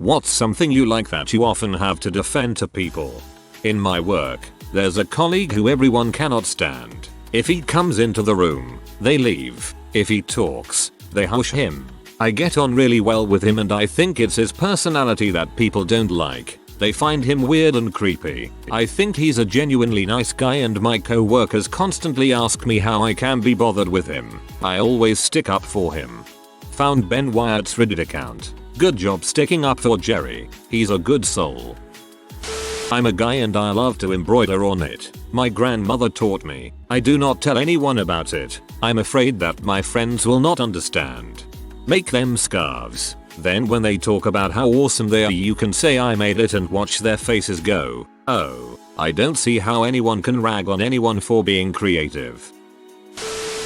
What's something you like that you often have to defend to people? In my work, there's a colleague who everyone cannot stand. If he comes into the room, they leave. If he talks, they hush him. I get on really well with him and I think it's his personality that people don't like. They find him weird and creepy. I think he's a genuinely nice guy and my co-workers constantly ask me how I can be bothered with him. I always stick up for him. Found Ben Wyatt's Reddit account. Good job sticking up for Jerry. He's a good soul. I'm a guy and I love to embroider on it. My grandmother taught me. I do not tell anyone about it. I'm afraid that my friends will not understand. Make them scarves. Then when they talk about how awesome they are you can say I made it and watch their faces go, oh, I don't see how anyone can rag on anyone for being creative.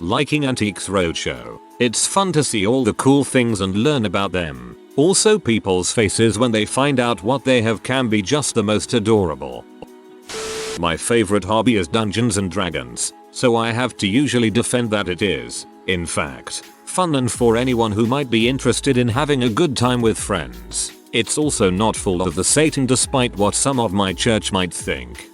Liking Antiques Roadshow. It's fun to see all the cool things and learn about them. Also people's faces when they find out what they have can be just the most adorable. My favorite hobby is Dungeons and Dragons, so I have to usually defend that it is, in fact, fun and for anyone who might be interested in having a good time with friends. It's also not full of the Satan despite what some of my church might think.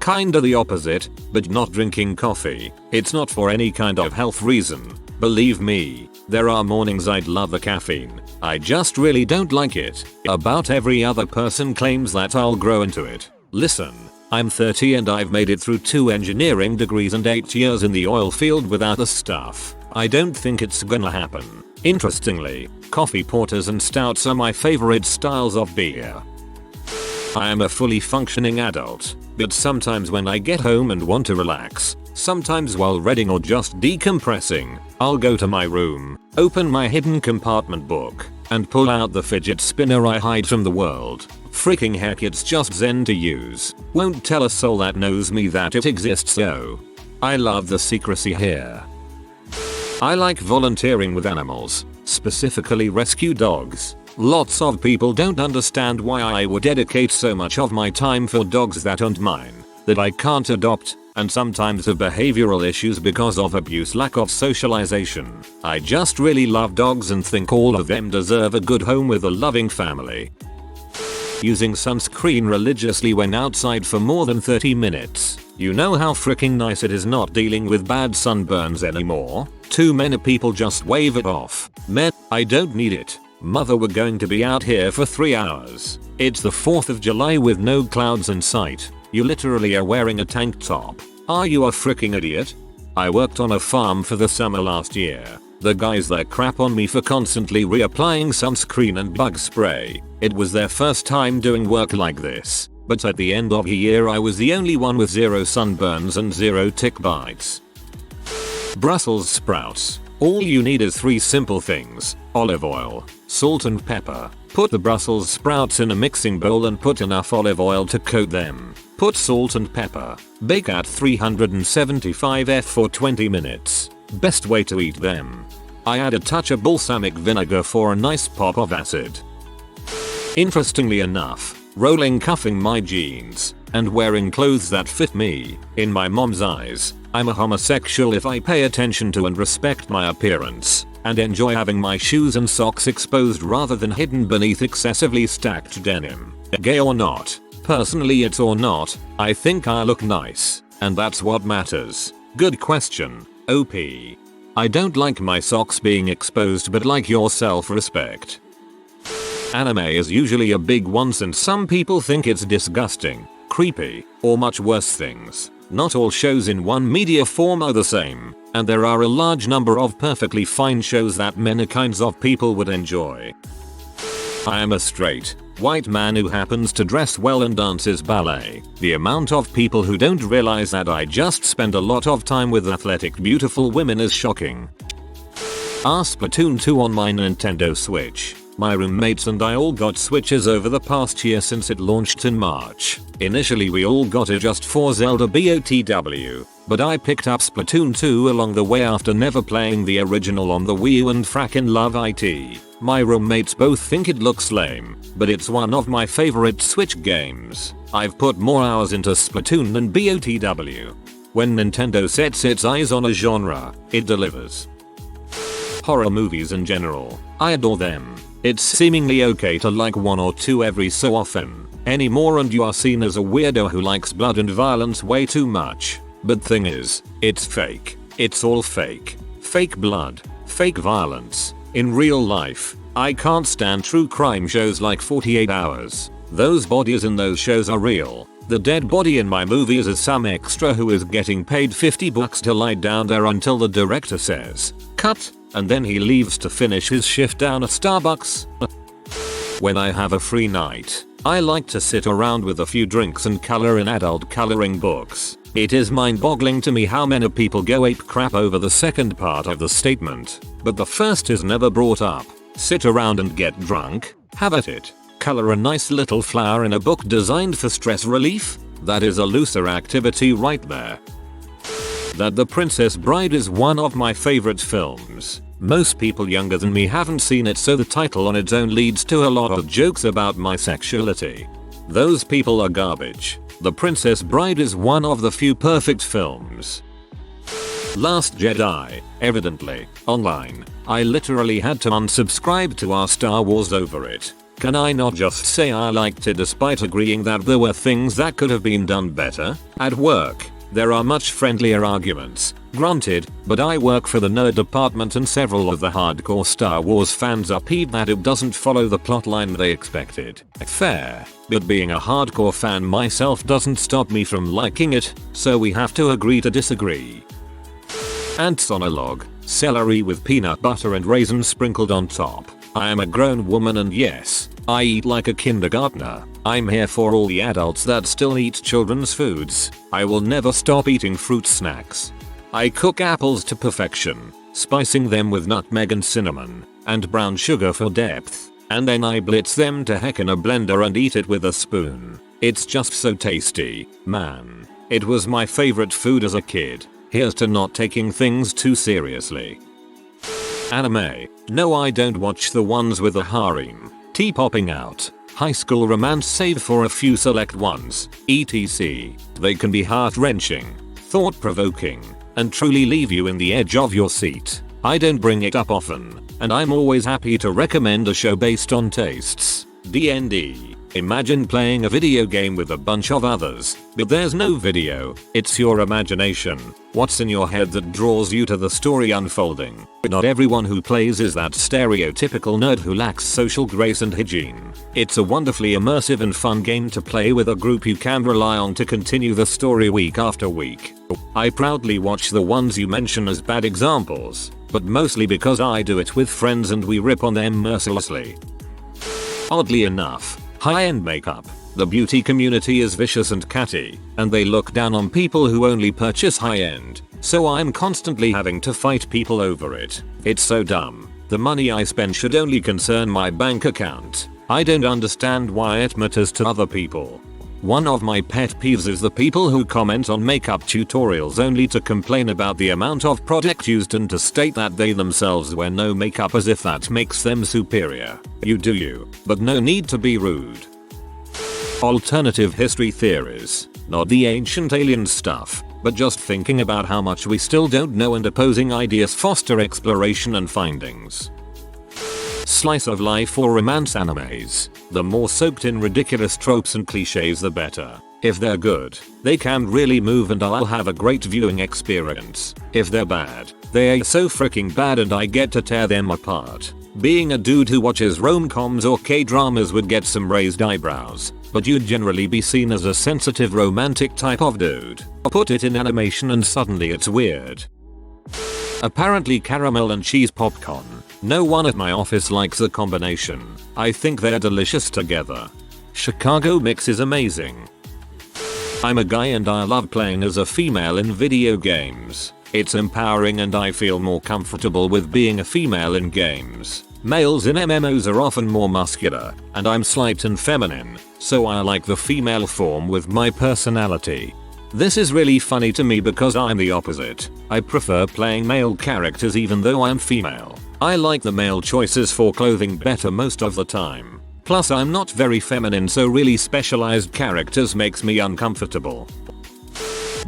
Kinda the opposite, but not drinking coffee. It's not for any kind of health reason. Believe me, there are mornings I'd love the caffeine. I just really don't like it. About every other person claims that I'll grow into it. Listen, I'm 30 and I've made it through 2 engineering degrees and 8 years in the oil field without the stuff. I don't think it's gonna happen. Interestingly, coffee porters and stouts are my favorite styles of beer. I am a fully functioning adult, but sometimes when I get home and want to relax, sometimes while reading or just decompressing, I'll go to my room, open my hidden compartment book, and pull out the fidget spinner I hide from the world. Freaking heck, it's just zen to use. Won't tell a soul that knows me that it exists so. I love the secrecy here. I like volunteering with animals, specifically rescue dogs. Lots of people don't understand why I would dedicate so much of my time for dogs that aren't mine, that I can't adopt, and sometimes have behavioral issues because of abuse, lack of socialization. I just really love dogs and think all of them deserve a good home with a loving family. Using sunscreen religiously when outside for more than 30 minutes. You know how freaking nice it is not dealing with bad sunburns anymore? Too many people just wave it off. Man, I don't need it. Mother, we're going to be out here for 3 hours. It's the 4th of July with no clouds in sight. You literally are wearing a tank top. Are you a freaking idiot? I worked on a farm for the summer last year. The guys there crap on me for constantly reapplying sunscreen and bug spray. It was their first time doing work like this. But at the end of the year I was the only one with 0 sunburns and 0 tick bites. Brussels sprouts. All you need is 3 simple things: olive oil, salt and pepper. Put the Brussels sprouts in a mixing bowl and put enough olive oil to coat them. Put salt and pepper. Bake at 375 for 20 minutes. Best way to eat them. I add a touch of balsamic vinegar for a nice pop of acid. Interestingly enough, rolling cuffing my jeans and wearing clothes that fit me, in my mom's eyes, I'm a homosexual if I pay attention to and respect my appearance, and enjoy having my shoes and socks exposed rather than hidden beneath excessively stacked denim. Gay or not, personally it's or not, I think I look nice, and that's what matters. Good question, OP. I don't like my socks being exposed but like your self-respect. Anime is usually a big one since some people think it's disgusting, creepy, or much worse things. Not all shows in one media form are the same, and there are a large number of perfectly fine shows that many kinds of people would enjoy. I am a straight, white man who happens to dress well and dances ballet. The amount of people who don't realize that I just spend a lot of time with athletic beautiful women is shocking. Splatoon 2 on my Nintendo Switch. My roommates and I all got Switches over the past year since it launched in March. Initially we all got it just for Zelda BOTW, but I picked up Splatoon 2 along the way after never playing the original on the Wii U and frackin' love it. My roommates both think it looks lame, but it's one of my favorite Switch games. I've put more hours into Splatoon than BOTW. When Nintendo sets its eyes on a genre, it delivers. Horror movies in general, I adore them. It's seemingly okay to like one or two every so often anymore, and you are seen as a weirdo who likes blood and violence way too much. But thing is, it's fake. It's all fake. Fake blood. Fake violence. In real life, I can't stand true crime shows like 48 Hours. Those bodies in those shows are real. The dead body in my movies is some extra who is getting paid $50 to lie down there until the director says, "Cut," and then he leaves to finish his shift down at Starbucks. When I have a free night, I like to sit around with a few drinks and color in adult coloring books. It is mind-boggling to me how many people go ape crap over the second part of the statement, but the first is never brought up. Sit around and get drunk? Have at it. Color a nice little flower in a book designed for stress relief? That is a looser activity right there. That The Princess Bride is one of my favorite films. Most people younger than me haven't seen it, so the title on its own leads to a lot of jokes about my sexuality. Those people are garbage. The Princess Bride is one of the few perfect films. Last Jedi, evidently, online. I literally had to unsubscribe to our Star Wars over it. Can I not just say I liked it despite agreeing that there were things that could have been done better? At work, there are much friendlier arguments, granted, but I work for the nerd department and several of the hardcore Star Wars fans are peeved that it doesn't follow the plotline they expected. Fair, but being a hardcore fan myself doesn't stop me from liking it, so we have to agree to disagree. Ants on a log, celery with peanut butter and raisins sprinkled on top. I am a grown woman and yes, I eat like a kindergartner. I'm here for all the adults that still eat children's foods. I will never stop eating fruit snacks. I cook apples to perfection, spicing them with nutmeg and cinnamon, and brown sugar for depth, and then I blitz them to heck in a blender and eat it with a spoon. It's just so tasty, man. It was my favorite food as a kid. Here's to not taking things too seriously. Anime. No, I don't watch the ones with the harem, tea popping out, high school romance save for a few select ones, etc. They can be heart-wrenching, thought-provoking, and truly leave you in the edge of your seat. I don't bring it up often, and I'm always happy to recommend a show based on tastes. D&D. Imagine playing a video game with a bunch of others, but there's no video, it's your imagination, what's in your head that draws you to the story unfolding. Not everyone who plays is that stereotypical nerd who lacks social grace and hygiene. It's a wonderfully immersive and fun game to play with a group you can rely on to continue the story week after week. I proudly watch the ones you mention as bad examples, but mostly because I do it with friends and we rip on them mercilessly. Oddly enough, high-end makeup. The beauty community is vicious and catty, and they look down on people who only purchase high-end, so I'm constantly having to fight people over it. It's so dumb. The money I spend should only concern my bank account. I don't understand why it matters to other people. One of my pet peeves is the people who comment on makeup tutorials only to complain about the amount of product used and to state that they themselves wear no makeup as if that makes them superior. You do you, but no need to be rude. Alternative history theories. Not the ancient alien stuff, but just thinking about how much we still don't know and opposing ideas foster exploration and findings. Slice of life or romance animes. The more soaked in ridiculous tropes and cliches the better. If they're good, they can really move and I'll have a great viewing experience. If they're bad, they are so freaking bad and I get to tear them apart. Being a dude who watches rom-coms or K-dramas would get some raised eyebrows, but you'd generally be seen as a sensitive romantic type of dude. Put it in animation and suddenly it's weird. Apparently caramel and cheese popcorn. No one at my office likes the combination. I think they're delicious together. Chicago mix is amazing. I'm a guy and I love playing as a female in video games. It's empowering and I feel more comfortable with being a female in games. Males in MMOs are often more muscular, and I'm slight and feminine, so I like the female form with my personality. This is really funny to me because I'm the opposite. I prefer playing male characters even though I'm female. I like the male choices for clothing better most of the time. Plus I'm not very feminine, so really specialized characters makes me uncomfortable.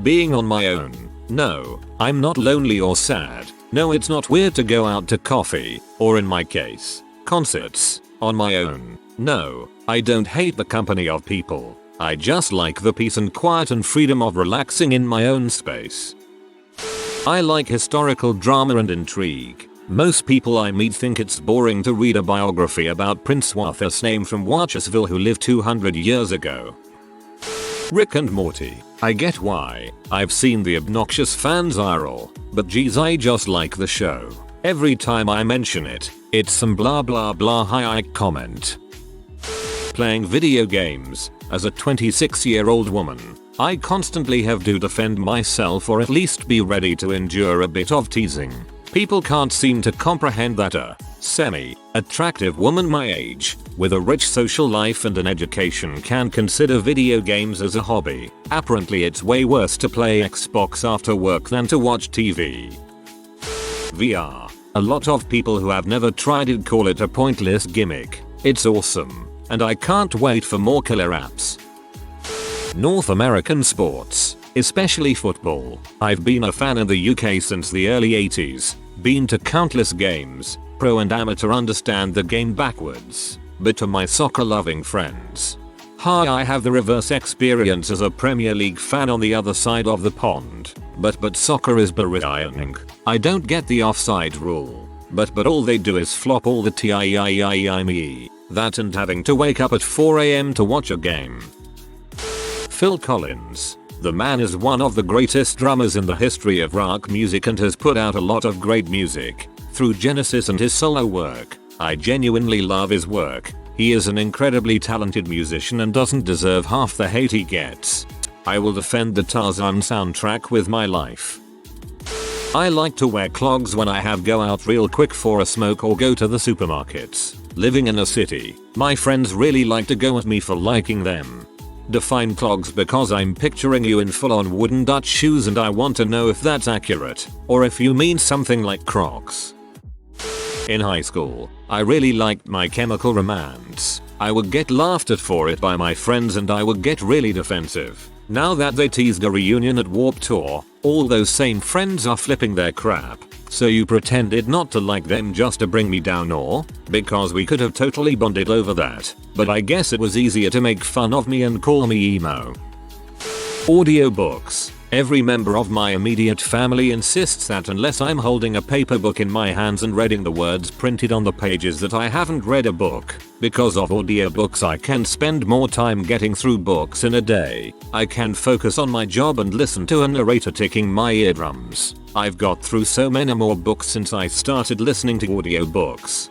Being on my own. No, I'm not lonely or sad. No, it's not weird to go out to coffee, or in my case, concerts, on my own. No, I don't hate the company of people. I just like the peace and quiet and freedom of relaxing in my own space. I like historical drama and intrigue. Most people I meet think it's boring to read a biography about Prince What's name from Watchesville who lived 200 years ago. Rick and Morty. I get why. I've seen the obnoxious fans IRL, but geez, I just like the show. Every time I mention it, it's some blah blah blah high comment. Playing video games. As a 26-year-old woman, I constantly have to defend myself or at least be ready to endure a bit of teasing. People can't seem to comprehend that a semi-attractive woman my age, with a rich social life and an education can consider video games as a hobby. Apparently it's way worse to play Xbox after work than to watch TV. VR. A lot of people who have never tried it call it a pointless gimmick. It's awesome, and I can't wait for more killer apps. North American sports, especially football. I've been a fan in the UK since the early 80s, been to countless games, pro and amateur understand the game backwards, but to my soccer loving friends, I have the reverse experience as a Premier League fan on the other side of the pond. But soccer is boring. I don't get the offside rule, but all they do is flop all the time. That and having to wake up at 4 AM to watch a game. Phil Collins. The man is one of the greatest drummers in the history of rock music and has put out a lot of great music through Genesis and his solo work. I genuinely love his work. He is an incredibly talented musician and doesn't deserve half the hate he gets. I will defend the Tarzan soundtrack with my life. I like to wear clogs when I have go out real quick for a smoke or go to the supermarkets. Living in a city, my friends really like to go at me for liking them. Define clogs because I'm picturing you in full-on wooden Dutch shoes and I want to know if that's accurate, or if you mean something like Crocs. In high school, I really liked My Chemical Romance. I would get laughed at for it by my friends and I would get really defensive. Now that they teased a reunion at Warped Tour, all those same friends are flipping their crap. So you pretended not to like them just to bring me down, or because we could have totally bonded over that, but I guess it was easier to make fun of me and call me emo. Audiobooks. Every member of my immediate family insists that unless I'm holding a paper book in my hands and reading the words printed on the pages that I haven't read a book. Because of audiobooks I can spend more time getting through books in a day. I can focus on my job and listen to a narrator ticking my eardrums. I've got through so many more books since I started listening to audiobooks.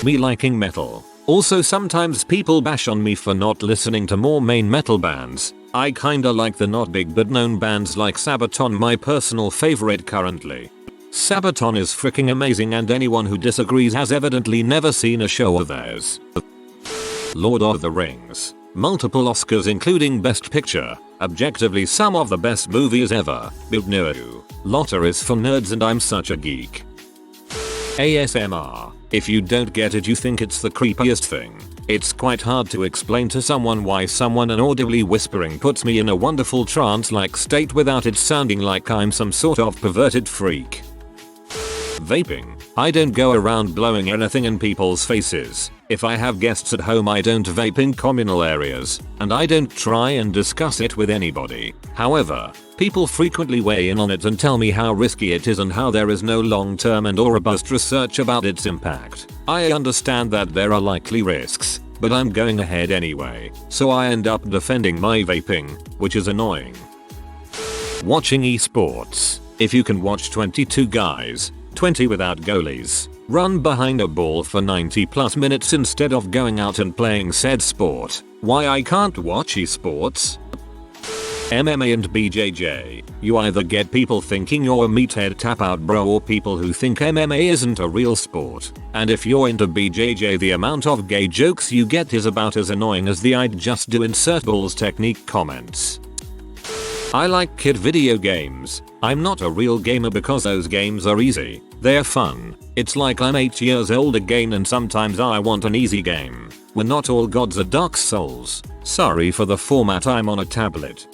Me liking metal. Also sometimes people bash on me for not listening to more main metal bands. I kinda like the not big but known bands like Sabaton, my personal favorite currently. Sabaton is freaking amazing and anyone who disagrees has evidently never seen a show of theirs. Lord of the Rings. Multiple Oscars including Best Picture. Objectively some of the best movies ever. But no. Lotta is for nerds and I'm such a geek. ASMR. If you don't get it you think it's the creepiest thing. It's quite hard to explain to someone why someone inaudibly whispering puts me in a wonderful trance-like state without it sounding like I'm some sort of perverted freak. Vaping. I don't go around blowing anything in people's faces. If I have guests at home I don't vape in communal areas, and I don't try and discuss it with anybody. However, people frequently weigh in on it and tell me how risky it is and how there is no long-term and or robust research about its impact. I understand that there are likely risks, but I'm going ahead anyway, so I end up defending my vaping, which is annoying. Watching esports. If you can watch 22 guys, 20 without goalies, run behind a ball for 90+ minutes instead of going out and playing said sport, why I can't watch esports? MMA and BJJ. You either get people thinking you're a meathead tap out bro or people who think MMA isn't a real sport. And if you're into BJJ the amount of gay jokes you get is about as annoying as the I'd just do insert balls technique comments. I like kid video games. I'm not a real gamer because those games are easy. They're fun. It's like I'm 8 years old again and sometimes I want an easy game. We're not all gods are Dark Souls. Sorry for the format, I'm on a tablet.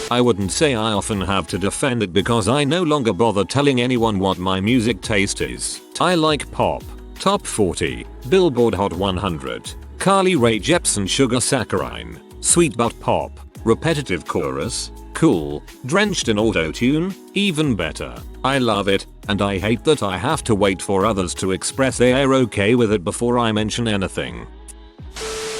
I wouldn't say I often have to defend it because I no longer bother telling anyone what my music taste is. I like pop, Top 40, Billboard Hot 100, Carly Rae Jepsen Sugar Saccharine, Sweet But Pop, repetitive chorus, cool, drenched in auto-tune, even better. I love it, and I hate that I have to wait for others to express they are okay with it before I mention anything.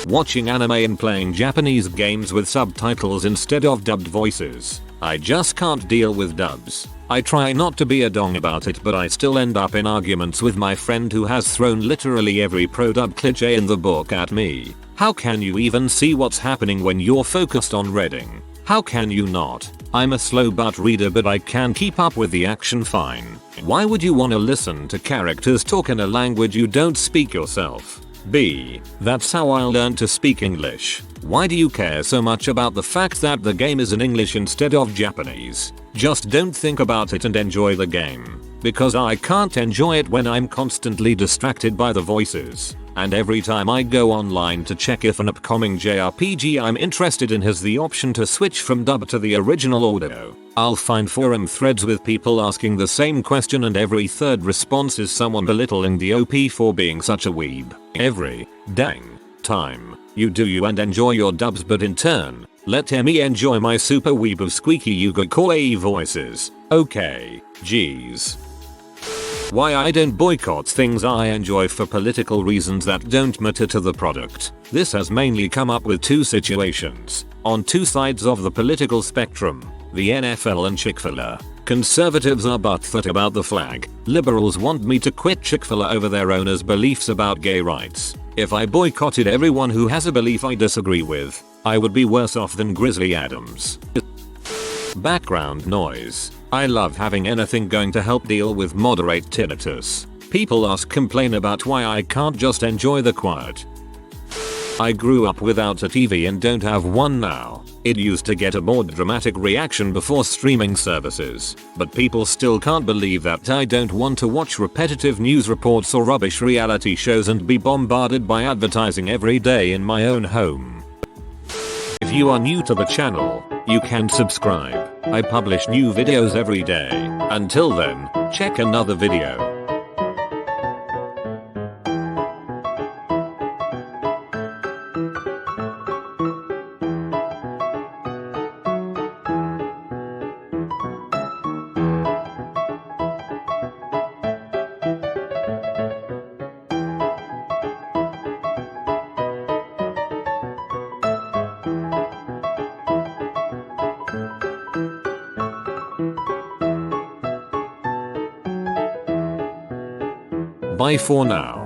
Watching anime and playing Japanese games with subtitles instead of dubbed voices. I just can't deal with dubs. I try not to be a dong about it, but I still end up in arguments with my friend who has thrown literally every pro dub cliche in the book at me. How can you even see what's happening when you're focused on reading? How can you not? I'm a slow butt reader, but I can keep up with the action fine. Why would you want to listen to characters talk in a language you don't speak yourself? B. That's how I learned to speak English. Why do you care so much about the fact that the game is in English instead of Japanese? Just don't think about it and enjoy the game. Because I can't enjoy it when I'm constantly distracted by the voices. And every time I go online to check if an upcoming JRPG I'm interested in has the option to switch from dub to the original audio, I'll find forum threads with people asking the same question, and every third response is someone belittling the OP for being such a weeb. Every dang time. You do you and enjoy your dubs, but in turn, let me enjoy my super weeb of squeaky Yuga kawaii voices. Okay, jeez. Why I don't boycott things I enjoy for political reasons that don't matter to the product. This has mainly come up with two situations. On two sides of the political spectrum, the NFL and Chick-fil-A. Conservatives are butthurt about the flag. Liberals want me to quit Chick-fil-A over their owners' beliefs about gay rights. If I boycotted everyone who has a belief I disagree with, I would be worse off than Grizzly Adams. Background noise. I love having anything going to help deal with moderate tinnitus. People complain about why I can't just enjoy the quiet. I grew up without a TV and don't have one now. It used to get a more dramatic reaction before streaming services, but people still can't believe that I don't want to watch repetitive news reports or rubbish reality shows and be bombarded by advertising every day in my own home. If you are new to the channel, you can subscribe. I publish new videos every day. Until then, check another video. Bye for now.